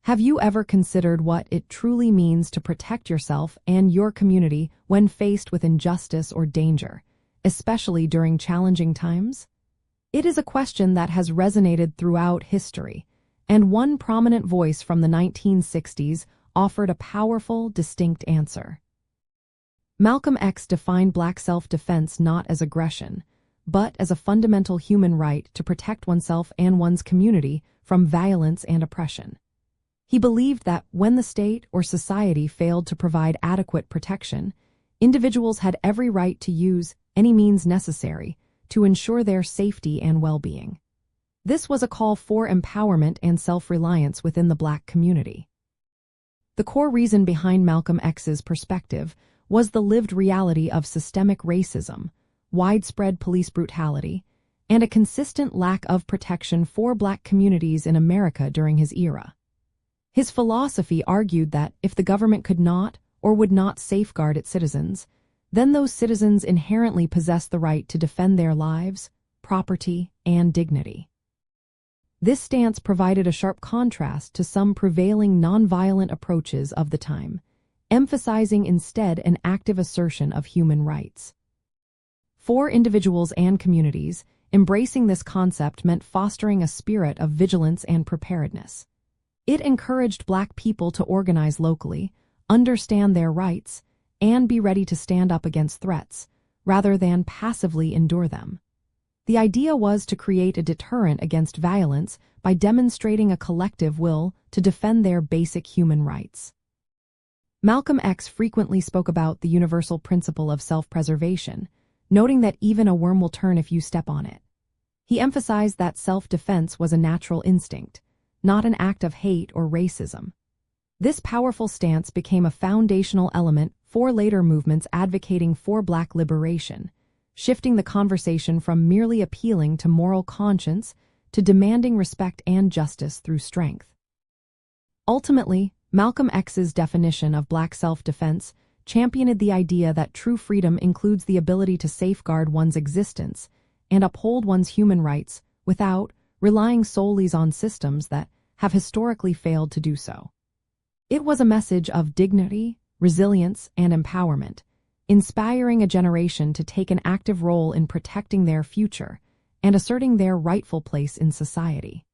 Have you ever considered what it truly means to protect yourself and your community when faced with injustice or danger, especially during challenging times? It is a question that has resonated throughout history, and one prominent voice from the 1960s offered a powerful, distinct answer. Malcolm X defined Black self-defense not as aggression, but as a fundamental human right to protect oneself and one's community from violence and oppression. He believed that when the state or society failed to provide adequate protection, individuals had every right to use any means necessary to ensure their safety and well-being. This was a call for empowerment and self-reliance within the Black community. The core reason behind Malcolm X's perspective was the lived reality of systemic racism, widespread police brutality, and a consistent lack of protection for Black communities in America during his era. His philosophy argued that if the government could not or would not safeguard its citizens, then those citizens inherently possess the right to defend their lives, property, and dignity. This stance provided a sharp contrast to some prevailing nonviolent approaches of the time, emphasizing instead an active assertion of human rights. For individuals and communities, embracing this concept meant fostering a spirit of vigilance and preparedness. It encouraged Black people to organize locally, understand their rights, and be ready to stand up against threats, rather than passively endure them. The idea was to create a deterrent against violence by demonstrating a collective will to defend their basic human rights. Malcolm X frequently spoke about the universal principle of self-preservation, noting that even a worm will turn if you step on it. He emphasized that self-defense was a natural instinct, not an act of hate or racism. This powerful stance became a foundational element for later movements advocating for Black liberation, shifting the conversation from merely appealing to moral conscience to demanding respect and justice through strength. Ultimately, Malcolm X's definition of Black self-defense championed the idea that true freedom includes the ability to safeguard one's existence and uphold one's human rights without relying solely on systems that have historically failed to do so. It was a message of dignity, resilience, and empowerment, inspiring a generation to take an active role in protecting their future and asserting their rightful place in society.